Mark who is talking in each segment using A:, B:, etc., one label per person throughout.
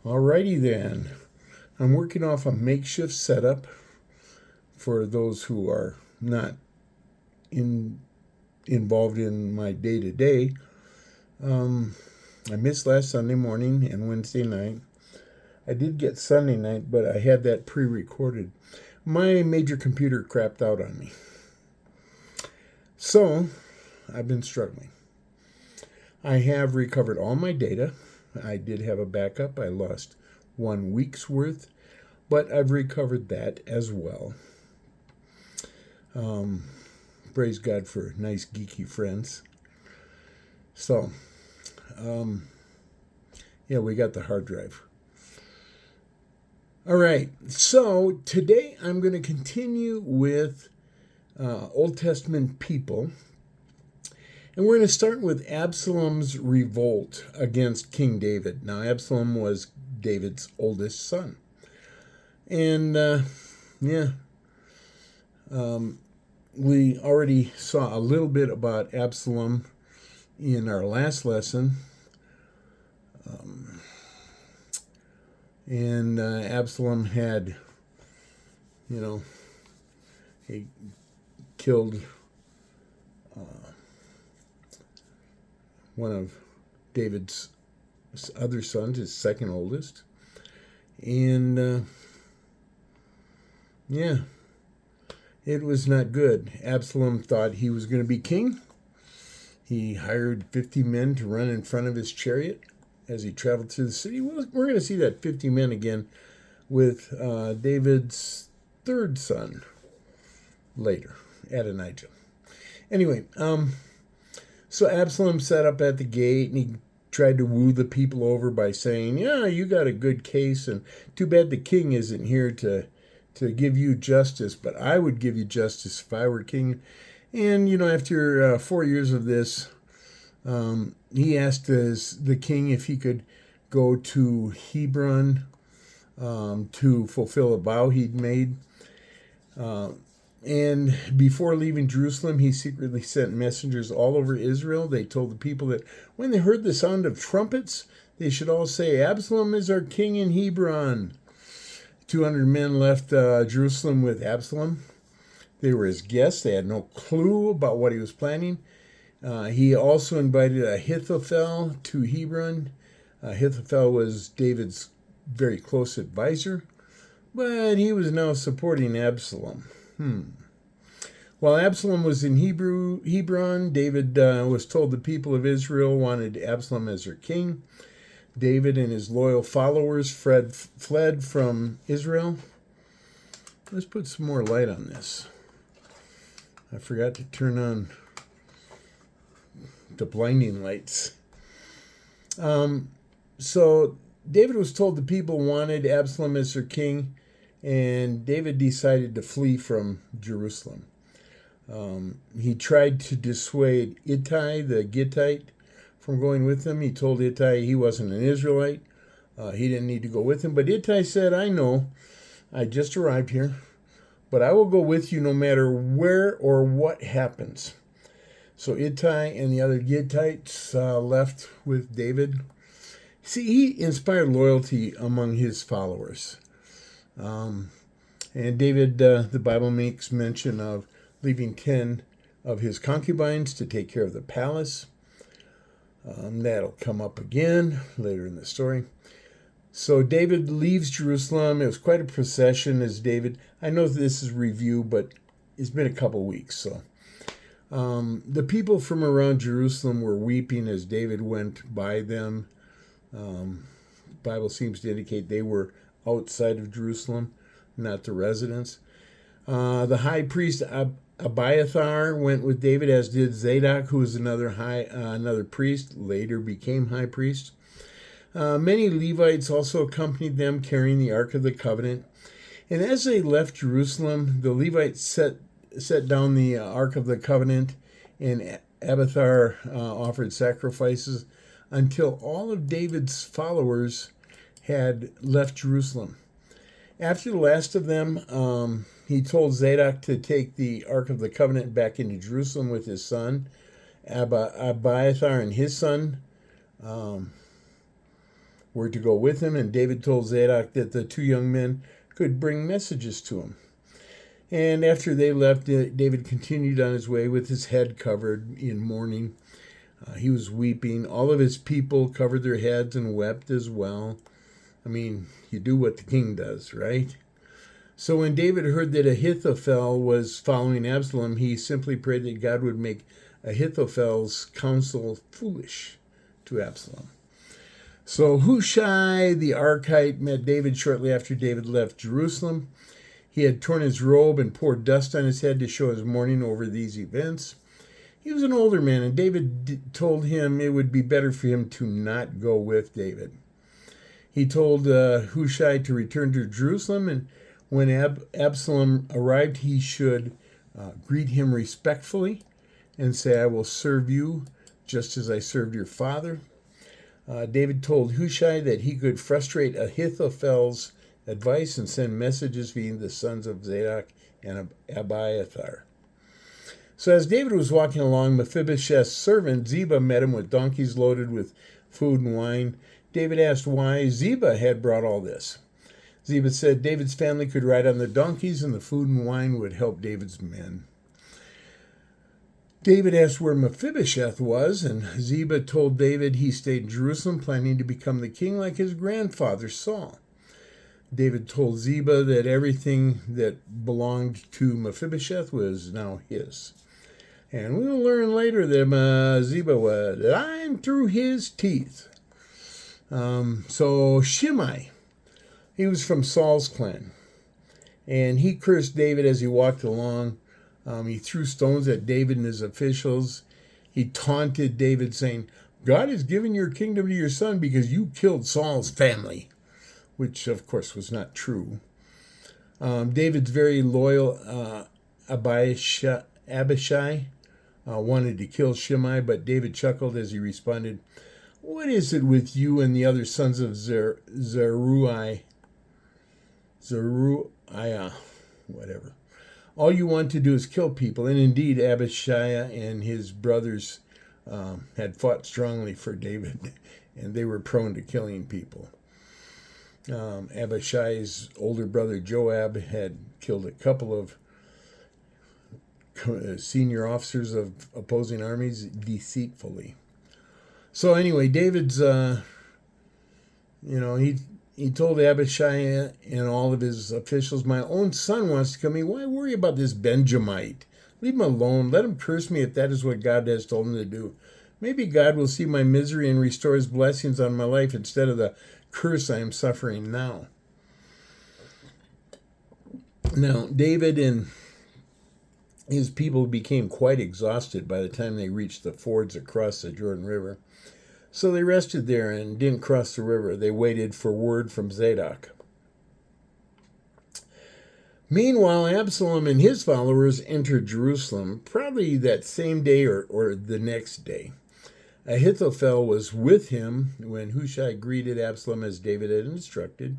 A: Alrighty then. I'm working off a makeshift setup for those who are not involved in my day to day. I missed last Sunday morning and Wednesday night. I did get Sunday night, but I had that pre recorded. My major computer crapped out on me. So I've been struggling. I have recovered all my data. I did have a backup. I lost 1 week's worth, but I've recovered that as well. Praise God for nice geeky friends. So, yeah, we got the hard drive. All right, so today I'm going to continue with Old Testament people. And we're going to start with Absalom's revolt against King David. Now, Absalom was David's oldest son. And, we already saw a little bit about Absalom in our last lesson. Absalom had, he killed one of David's other sons, his second oldest. And, it was not good. Absalom thought he was going to be king. He hired 50 men to run in front of his chariot as he traveled through the city. We're going to see that 50 men again with David's third son later, Adonijah. Anyway, so Absalom sat up at the gate and he tried to woo the people over by saying, yeah, you got a good case, and too bad the king isn't here to give you justice, but I would give you justice if I were king. And, after 4 years of this, he asked the king if he could go to Hebron to fulfill a vow he'd made. And before leaving Jerusalem, he secretly sent messengers all over Israel. They told the people that when they heard the sound of trumpets, they should all say, Absalom is our king in Hebron. 200 men left Jerusalem with Absalom. They were his guests. They had no clue about what he was planning. He also invited Ahithophel to Hebron. Ahithophel was David's very close advisor, but he was now supporting Absalom. While Absalom was in Hebron, David was told the people of Israel wanted Absalom as their king. David and his loyal followers fled from Israel. Let's put some more light on this. I forgot to turn on the blinding lights. So David was told the people wanted Absalom as their king, and David decided to flee from Jerusalem. He tried to dissuade Ittai, the Gittite, from going with him. He told Ittai he wasn't an Israelite. He didn't need to go with him. But Ittai said, I know, I just arrived here, but I will go with you no matter where or what happens. So Ittai and the other Gittites left with David. See, he inspired loyalty among his followers. And David, the Bible makes mention of leaving 10 of his concubines to take care of the palace. That'll come up again later in the story. So David leaves Jerusalem. It was quite a procession as David. I know this is review, but it's been a couple weeks. So the people from around Jerusalem were weeping as David went by them. The Bible seems to indicate they were outside of Jerusalem, not the residents. The high priest Abiathar went with David, as did Zadok, who was another priest, later became high priest. Many Levites also accompanied them, carrying the Ark of the Covenant. And as they left Jerusalem, the Levites set down the Ark of the Covenant, and Abiathar offered sacrifices until all of David's followers had left Jerusalem. After the last of them, he told Zadok to take the Ark of the Covenant back into Jerusalem with his son, Abiathar, and his son were to go with him, and David told Zadok that the 2 young men could bring messages to him. And after they left, David continued on his way with his head covered in mourning. He was weeping. All of his people covered their heads and wept as well. I mean, you do what the king does, right? So when David heard that Ahithophel was following Absalom, he simply prayed that God would make Ahithophel's counsel foolish to Absalom. So Hushai the Archite met David shortly after David left Jerusalem. He had torn his robe and poured dust on his head to show his mourning over these events. He was an older man, and David told him it would be better for him to not go with David. He told Hushai to return to Jerusalem, and when Absalom arrived, he should greet him respectfully and say, "I will serve you just as I served your father." David told Hushai that he could frustrate Ahithophel's advice and send messages via the sons of Zadok and Abiathar. So as David was walking along, Mephibosheth's servant Ziba met him with donkeys loaded with food and wine. David asked why Ziba had brought all this. Ziba said David's family could ride on the donkeys and the food and wine would help David's men. David asked where Mephibosheth was, and Ziba told David he stayed in Jerusalem, planning to become the king like his grandfather Saul. David told Ziba that everything that belonged to Mephibosheth was now his. And we'll learn later that Ziba was lying through his teeth. So Shimei, he was from Saul's clan, and he cursed David as he walked along. He threw stones at David and his officials. He taunted David, saying, "God has given your kingdom to your son because you killed Saul's family," which, of course, was not true. David's very loyal Abishai wanted to kill Shimei, but David chuckled as he responded, "What is it with you and the other sons of Zeruiah, whatever? All you want to do is kill people." And indeed, Abishai and his brothers had fought strongly for David, and they were prone to killing people. Abishai's older brother Joab had killed a couple of senior officers of opposing armies deceitfully. So anyway, David's, he told Abishai and all of his officials, "My own son wants to kill me. Why worry about this Benjamite? Leave him alone. Let him curse me if that is what God has told him to do. Maybe God will see my misery and restore his blessings on my life instead of the curse I am suffering now." Now, David and his people became quite exhausted by the time they reached the fords across the Jordan River. So they rested there and didn't cross the river. They waited for word from Zadok. Meanwhile, Absalom and his followers entered Jerusalem, probably that same day or the next day. Ahithophel was with him when Hushai greeted Absalom as David had instructed.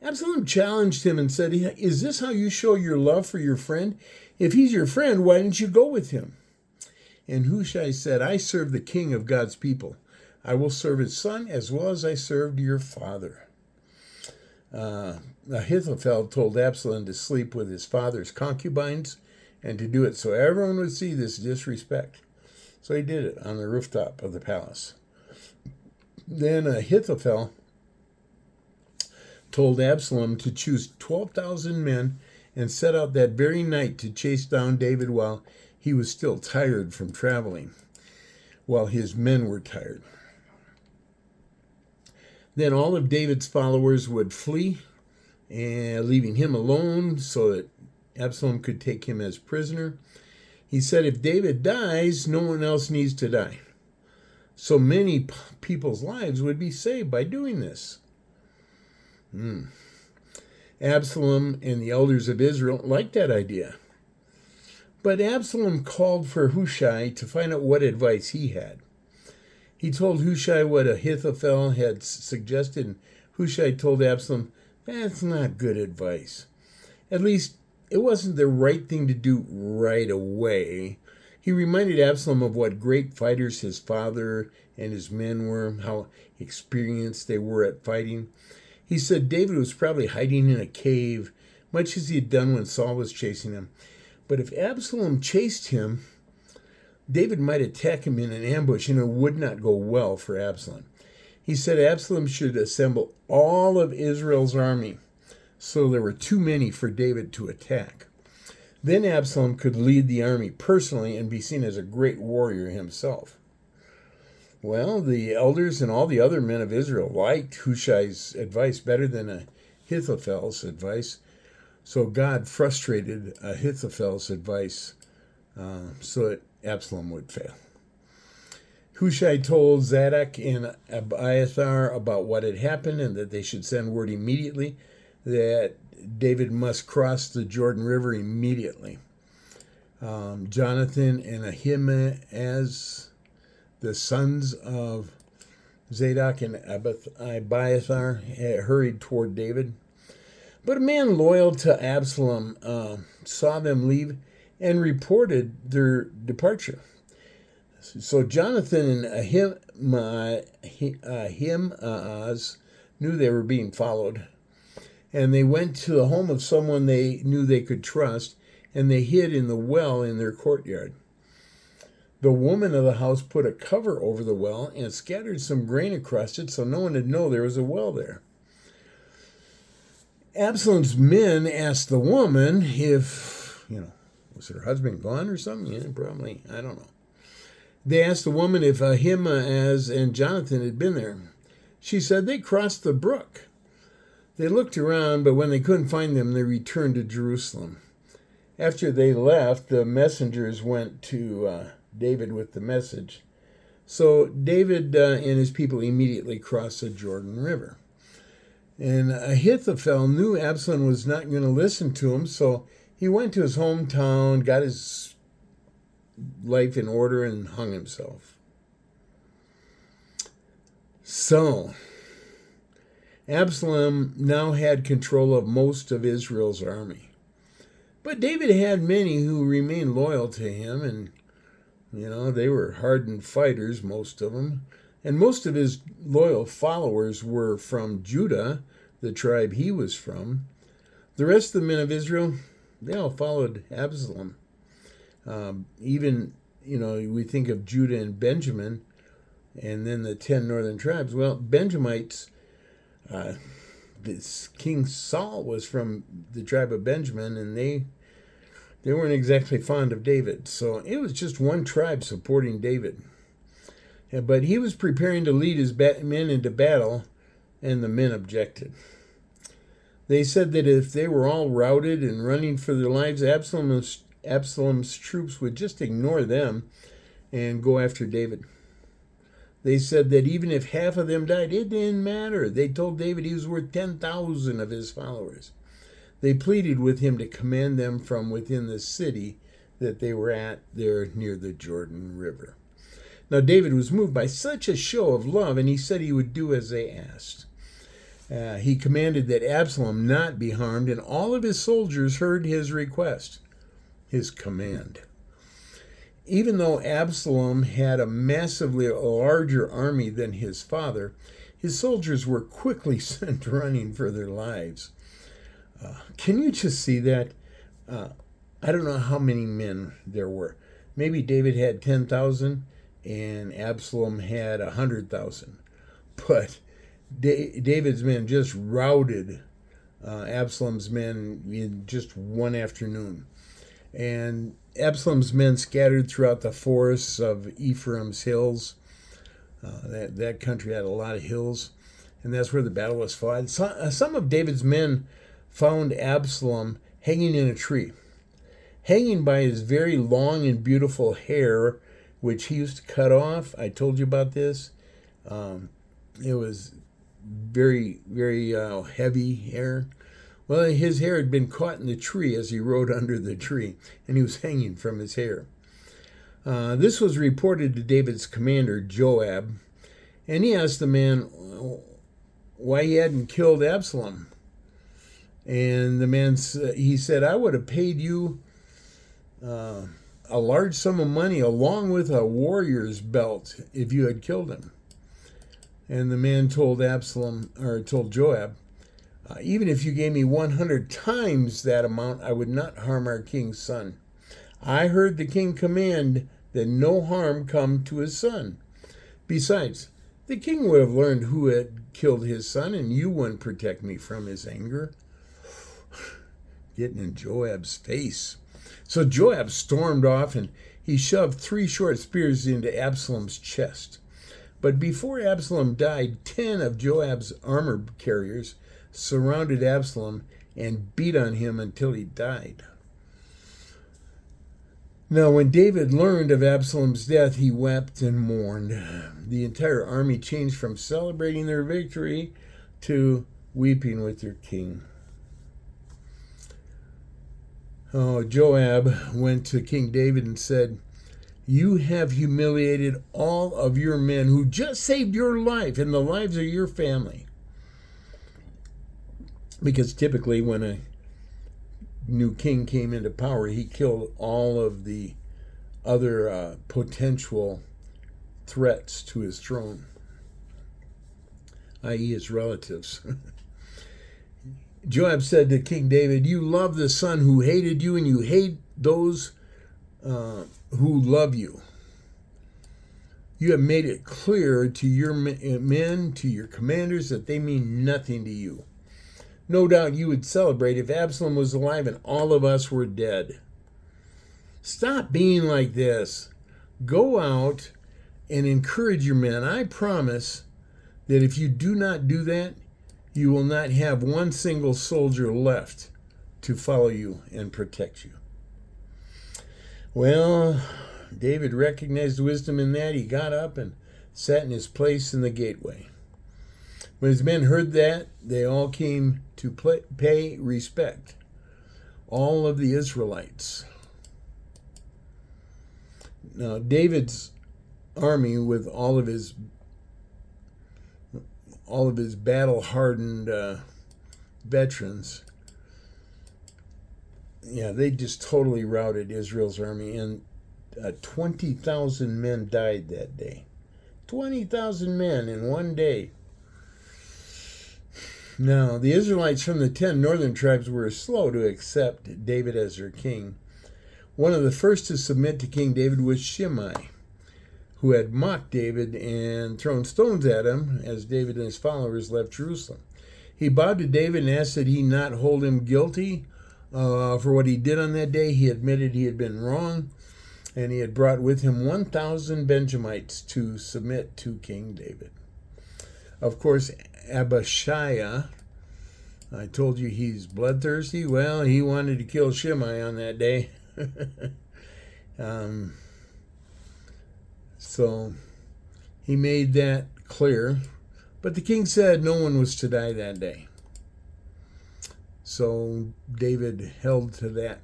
A: Absalom challenged him and said, "Is this how you show your love for your friend? If he's your friend, why didn't you go with him?" And Hushai said, "I serve the king of God's people. I will serve his son as well as I served your father." Ahithophel told Absalom to sleep with his father's concubines and to do it so everyone would see this disrespect. So he did it on the rooftop of the palace. Then Ahithophel told Absalom to choose 12,000 men and set out that very night to chase down David while he was still tired from traveling, while his men were tired. Then all of David's followers would flee, leaving him alone so that Absalom could take him as prisoner. He said, "If David dies, no one else needs to die." So many people's lives would be saved by doing this. Absalom and the elders of Israel liked that idea. But Absalom called for Hushai to find out what advice he had. He told Hushai what Ahithophel had suggested, and Hushai told Absalom, "That's not good advice. At least it wasn't the right thing to do right away. He reminded Absalom of what great fighters his father and his men were, how experienced they were at fighting. He said David was probably hiding in a cave, much as he had done when Saul was chasing him. But if Absalom chased him, David might attack him in an ambush, and it would not go well for Absalom. He said Absalom should assemble all of Israel's army, so there were too many for David to attack. Then Absalom could lead the army personally and be seen as a great warrior himself. Well, the elders and all the other men of Israel liked Hushai's advice better than Ahithophel's advice, so God frustrated Ahithophel's advice so that Absalom would fail. Hushai told Zadok and Abiathar about what had happened and that they should send word immediately that David must cross the Jordan River immediately. Jonathan and Ahimaaz, the sons of Zadok and Abiathar, hurried toward David. But a man loyal to Absalom saw them leave and reported their departure. So Jonathan and Ahimaaz knew they were being followed, and they went to the home of someone they knew they could trust, and they hid in the well in their courtyard. The woman of the house put a cover over the well and scattered some grain across it so no one would know there was a well there. Absalom's men asked the woman if, was her husband gone or something? Yeah, probably, I don't know. They asked the woman if Ahimaaz and Jonathan had been there. She said they crossed the brook. They looked around, but when they couldn't find them, they returned to Jerusalem. After they left, the messengers went to David with the message. So David and his people immediately crossed the Jordan River. And Ahithophel knew Absalom was not going to listen to him, so he went to his hometown, got his life in order, and hung himself. So, Absalom now had control of most of Israel's army. But David had many who remained loyal to him, and, they were hardened fighters, most of them. And most of his loyal followers were from Judah, the tribe he was from. The rest of the men of Israel, they all followed Absalom. Even, we think of Judah and Benjamin, and then the 10 northern tribes. Well, Benjamites, this King Saul was from the tribe of Benjamin, and they weren't exactly fond of David. So it was just one tribe supporting David. But he was preparing to lead his men into battle, and the men objected. They said that if they were all routed and running for their lives, Absalom's troops would just ignore them and go after David. They said that even if half of them died, it didn't matter. They told David he was worth 10,000 of his followers. They pleaded with him to command them from within the city that they were at there near the Jordan River. Now David was moved by such a show of love, and he said he would do as they asked. He commanded that Absalom not be harmed, and all of his soldiers heard his request, his command. Even though Absalom had a massively larger army than his father, his soldiers were quickly sent running for their lives. Can you just see that? I don't know how many men there were. Maybe David had 10,000 and Absalom had 100,000. But David's men just routed Absalom's men in just one afternoon. And Absalom's men scattered throughout the forests of Ephraim's hills. That country had a lot of hills, and that's where the battle was fought. Some of David's men found Absalom hanging in a tree, hanging by his very long and beautiful hair, which he used to cut off. I told you about this. It was very, very heavy hair. Well, his hair had been caught in the tree as he rode under the tree, and he was hanging from his hair. This was reported to David's commander, Joab, and he asked the man why he hadn't killed Absalom. And the man, he said, I would have paid you a large sum of money along with a warrior's belt if you had killed him. And the man told Joab, even if you gave me 100 times that amount, I would not harm our king's son. I heard the king command that no harm come to his son. Besides, the king would have learned who had killed his son, and you wouldn't protect me from his anger. Getting in Joab's face. So Joab stormed off, and he shoved 3 short spears into Absalom's chest. But before Absalom died, 10 of Joab's armor carriers surrounded Absalom and beat on him until he died. Now, when David learned of Absalom's death, he wept and mourned. The entire army changed from celebrating their victory to weeping with their king. Joab went to King David and said, "You have humiliated all of your men who just saved your life and the lives of your family." Because typically when a new king came into power, he killed all of the other potential threats to his throne, i.e. his relatives. Joab said to King David, "You love the son who hated you, and you hate those who love you. You have made it clear to your men, to your commanders, that they mean nothing to you. No doubt you would celebrate if Absalom was alive and all of us were dead. Stop being like this. Go out and encourage your men. I promise that if you do not do that, you will not have one single soldier left to follow you and protect you." Well, David recognized wisdom in that. He got up and sat in his place in the gateway. When his men heard that, they all came to pay respect. All of the Israelites. Now, David's army, with all of his battle-hardened veterans, they just totally routed Israel's army, and 20,000 men died that day. 20,000 men in one day. Now, the Israelites from the 10 northern tribes were slow to accept David as their king. One of the first to submit to King David was Shimei, who had mocked David and thrown stones at him as David and his followers left Jerusalem. He bowed to David and asked that he not hold him guilty for what he did on that day. He admitted he had been wrong, and he had brought with him 1,000 Benjamites to submit to King David. Of course, Abishai, I told you he's bloodthirsty. Well, he wanted to kill Shimei on that day. So he made that clear. But the king said no one was to die that day. So David held to that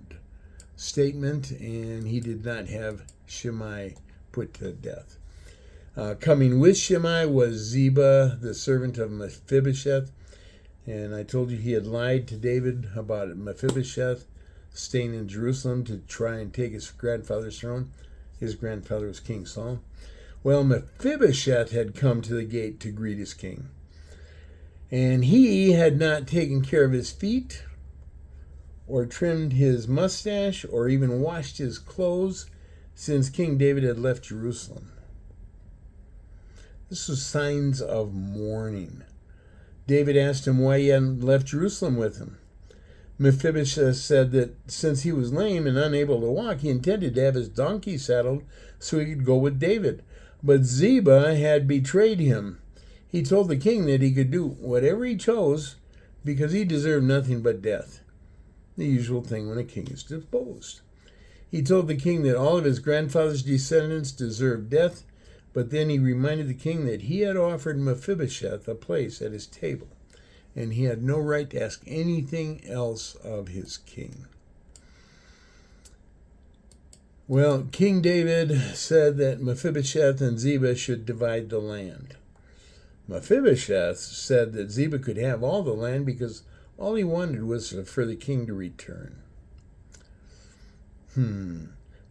A: statement, and he did not have Shimei put to death. Coming with Shimei was Ziba, the servant of Mephibosheth. And I told you he had lied to David about Mephibosheth staying in Jerusalem to try and take his grandfather's throne. His grandfather was King Saul. Well, Mephibosheth had come to the gate to greet his king. And he had not taken care of his feet, or trimmed his mustache, or even washed his clothes since King David had left Jerusalem. This was signs of mourning. David asked him why he hadn't left Jerusalem with him. Mephibosheth said that since he was lame and unable to walk, he intended to have his donkey saddled so he could go with David. But Ziba had betrayed him. He told the king that he could do whatever he chose because he deserved nothing but death. The usual thing when a king is deposed. He told the king that all of his grandfather's descendants deserved death, but then he reminded the king that he had offered Mephibosheth a place at his table, and he had no right to ask anything else of his king. Well, King David said that Mephibosheth and Ziba should divide the land. Mephibosheth said that Ziba could have all the land because all he wanted was for the king to return.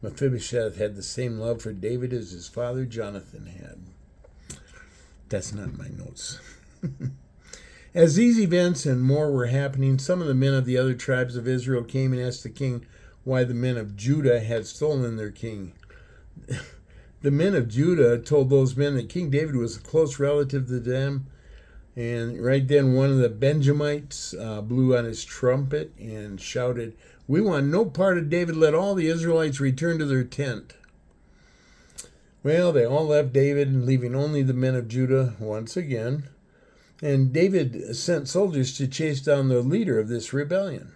A: Mephibosheth had the same love for David as his father Jonathan had. That's not my notes. As these events and more were happening, some of the men of the other tribes of Israel came and asked the king why the men of Judah had stolen their king. The men of Judah told those men that King David was a close relative to them. And right then one of the Benjamites blew on his trumpet and shouted, "We want no part of David. Let all the Israelites return to their tent." Well, they all left David, leaving only the men of Judah once again. And David sent soldiers to chase down the leader of this rebellion.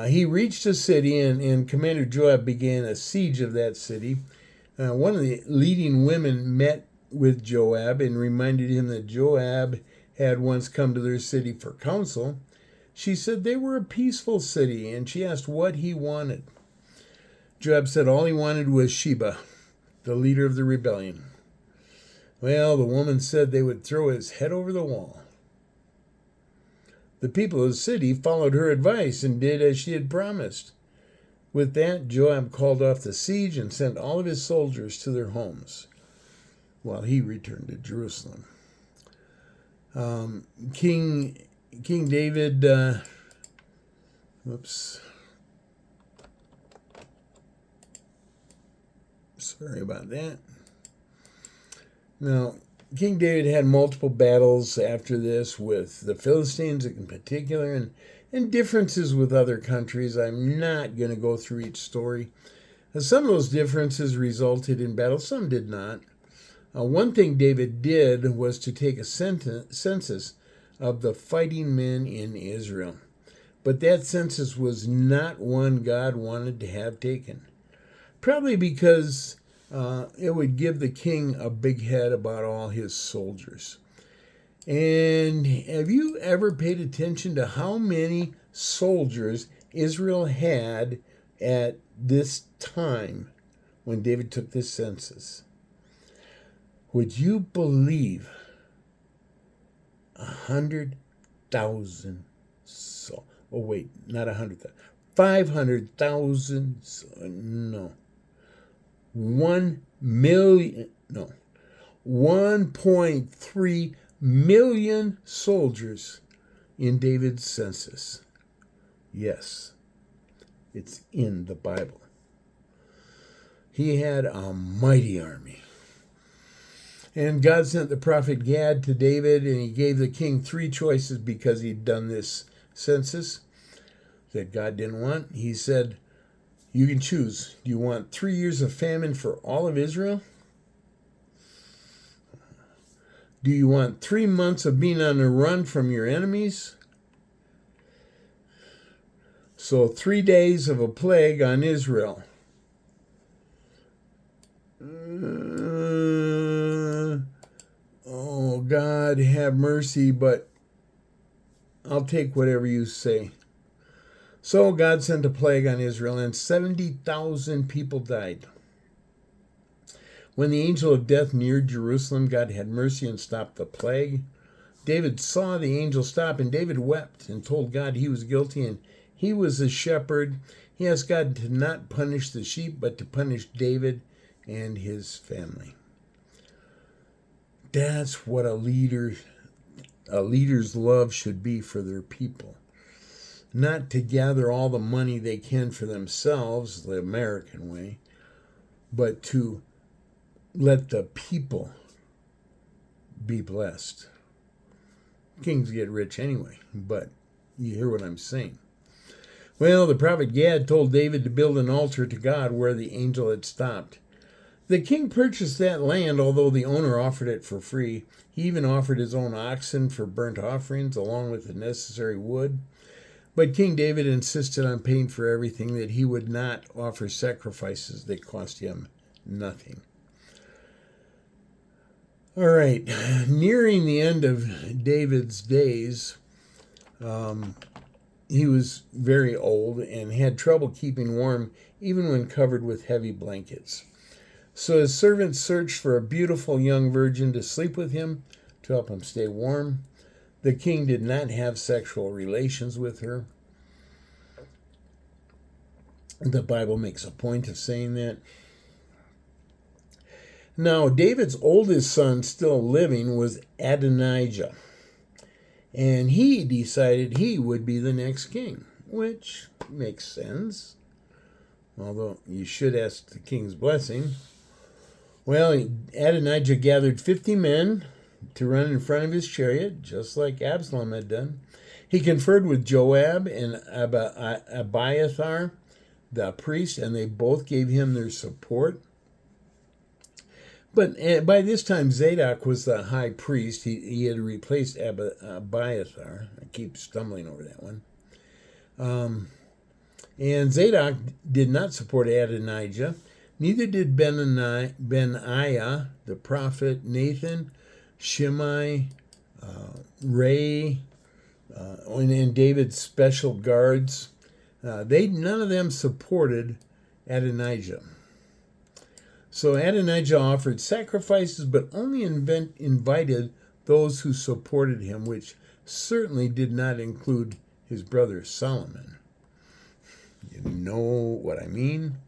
A: He reached the city, and Commander Joab began a siege of that city. One of the leading women met with Joab and reminded him that Joab had once come to their city for counsel. She said they were a peaceful city, and she asked what he wanted. Joab said all he wanted was Sheba, the leader of the rebellion. Well, the woman said they would throw his head over the wall. The people of the city followed her advice and did as she had promised. With that, Joab called off the siege and sent all of his soldiers to their homes, while he returned to Jerusalem. King David, sorry about that. Now, King David had multiple battles after this with the Philistines in particular, and differences with other countries. I'm not going to go through each story. Some of those differences resulted in battles, some did not. One thing David did was to take a census of the fighting men in Israel. But that census was not one God wanted to have taken. Probably because it would give the king a big head about all his soldiers. And have you ever paid attention to how many soldiers Israel had at this time when David took this census? Would you believe 100,000 souls? Oh, wait, not 100,000. 500,000, no. 1 million, no. 1.3 million soldiers in David's census. Yes, it's in the Bible. He had a mighty army. And God sent the prophet Gad to David, and he gave the king 3 choices because he'd done this census that God didn't want. He said, you can choose. Do you want 3 years of famine for all of Israel? Do you want 3 months of being on the run from your enemies? So 3 days of a plague on Israel. Oh, God, have mercy, but I'll take whatever you say. So God sent a plague on Israel, and 70,000 people died. When the angel of death neared Jerusalem, God had mercy and stopped the plague. David saw the angel stop, and David wept and told God he was guilty, and he was a shepherd. He asked God to not punish the sheep, but to punish David and his family. That's what a leader's love should be for their people. Not to gather all the money they can for themselves, the American way, but to let the people be blessed. Kings get rich anyway, but you hear what I'm saying. Well, the prophet Gad told David to build an altar to God where the angel had stopped. The king purchased that land, although the owner offered it for free. He even offered his own oxen for burnt offerings, along with the necessary wood. But King David insisted on paying for everything, that he would not offer sacrifices that cost him nothing. All right, nearing the end of David's days, he was very old and had trouble keeping warm, even when covered with heavy blankets. So his servants searched for a beautiful young virgin to sleep with him to help him stay warm. The king did not have sexual relations with her. The Bible makes a point of saying that. Now, David's oldest son still living was Adonijah, and he decided he would be the next king, which makes sense, although you should ask the king's blessing. Well, Adonijah gathered 50 men to run in front of his chariot, just like Absalom had done. He conferred with Joab and Abiathar, the priest, and they both gave him their support. But by this time, Zadok was the high priest. He had replaced Abiathar. I keep stumbling over that one. And Zadok did not support Adonijah. Neither did Benaiah, the prophet, Nathan, Shimei, Ray, and David's special guards. None of them supported Adonijah. So Adonijah offered sacrifices, but only invited those who supported him, which certainly did not include his brother Solomon. You know what I mean?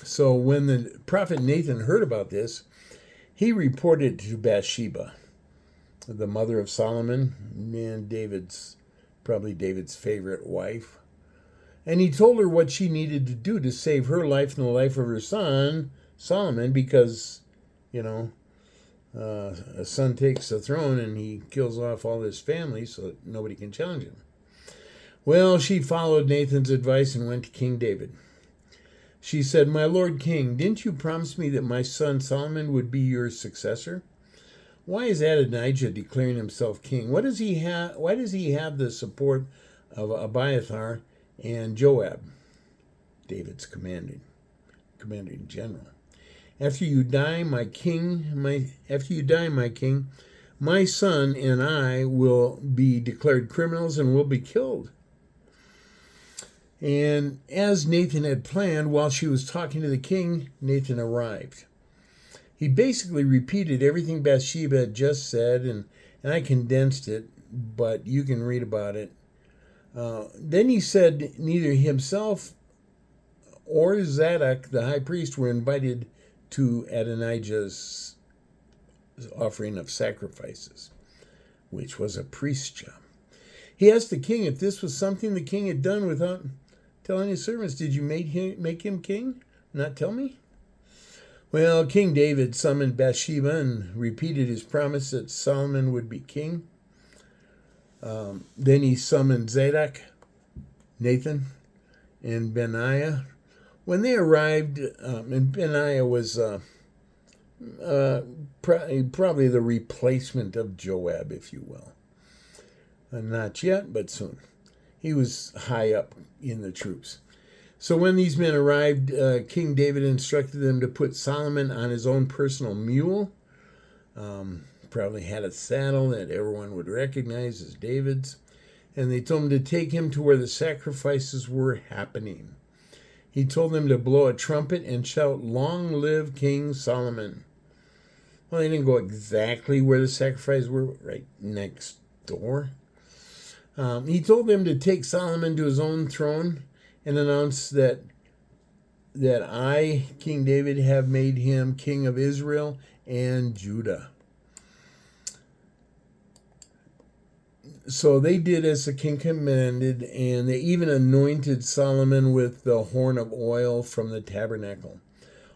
A: So when the prophet Nathan heard about this, he reported to Bathsheba, the mother of Solomon, and probably David's favorite wife. And he told her what she needed to do to save her life and the life of her son, Solomon, because, a son takes the throne and he kills off all his family so that nobody can challenge him. Well, she followed Nathan's advice and went to King David. She said, "My Lord King, didn't you promise me that my son Solomon would be your successor? Why is Adonijah declaring himself king? Why does he have the support of Abiathar and Joab, David's commanding general? After you die, my king, my son and I will be declared criminals and will be killed." And as Nathan had planned, while she was talking to the king, Nathan arrived. He basically repeated everything Bathsheba had just said, and I condensed it, but you can read about it. Then he said neither himself or Zadok, the high priest, were invited to Adonijah's offering of sacrifices, which was a priest's job. He asked the king if this was something the king had done without telling his servants. "Did you make him king? Not tell me?" Well, King David summoned Bathsheba and repeated his promise that Solomon would be king. Then he summoned Zadok, Nathan, and Benaiah. When they arrived, and Benaiah was probably the replacement of Joab, if you will. Not yet, but soon. He was high up in the troops. So when these men arrived, King David instructed them to put Solomon on his own personal mule. Probably had a saddle that everyone would recognize as David's. And they told him to take him to where the sacrifices were happening. He told them to blow a trumpet and shout, "Long live King Solomon." Well, they didn't go exactly where the sacrifices were, right next door. He told them to take Solomon to his own throne and announce that I, King David, have made him king of Israel and Judah. So they did as the king commanded, and they even anointed Solomon with the horn of oil from the tabernacle.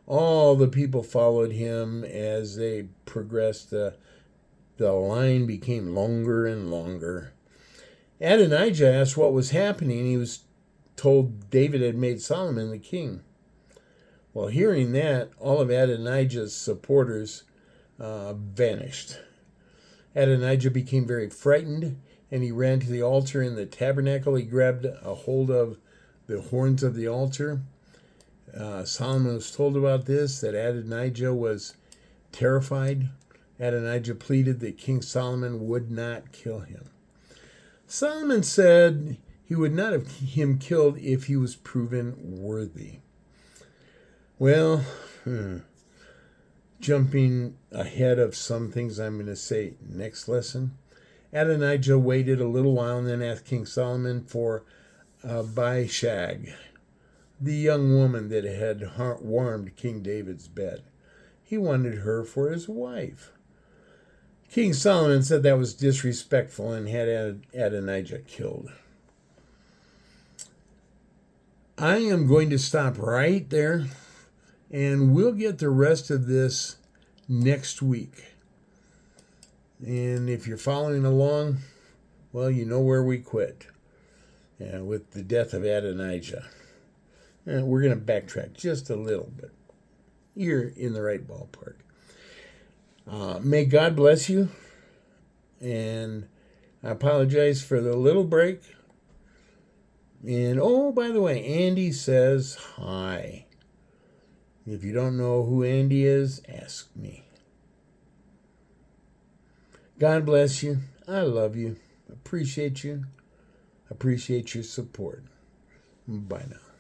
A: All the people followed him as they progressed. The line became longer and longer. Adonijah asked what was happening. He was told David had made Solomon the king. Well, hearing that, all of Adonijah's supporters vanished. Adonijah became very frightened, and he ran to the altar in the tabernacle. He grabbed a hold of the horns of the altar. Solomon was told about this, that Adonijah was terrified. Adonijah pleaded that King Solomon would not kill him. Solomon said he would not have him killed if he was proven worthy. Well, jumping ahead of some things I'm going to say next lesson, Adonijah waited a little while and then asked King Solomon for Abishag, the young woman that had warmed King David's bed. He wanted her for his wife. King Solomon said that was disrespectful and had Adonijah killed. I am going to stop right there, and we'll get the rest of this next week. And if you're following along, well, you know where we quit with the death of Adonijah. And we're going to backtrack just a little bit. You're in the right ballpark. May God bless you. And I apologize for the little break. And oh, by the way, Andy says hi. If you don't know who Andy is, ask me. God bless you. I love you. Appreciate you. Appreciate your support. Bye now.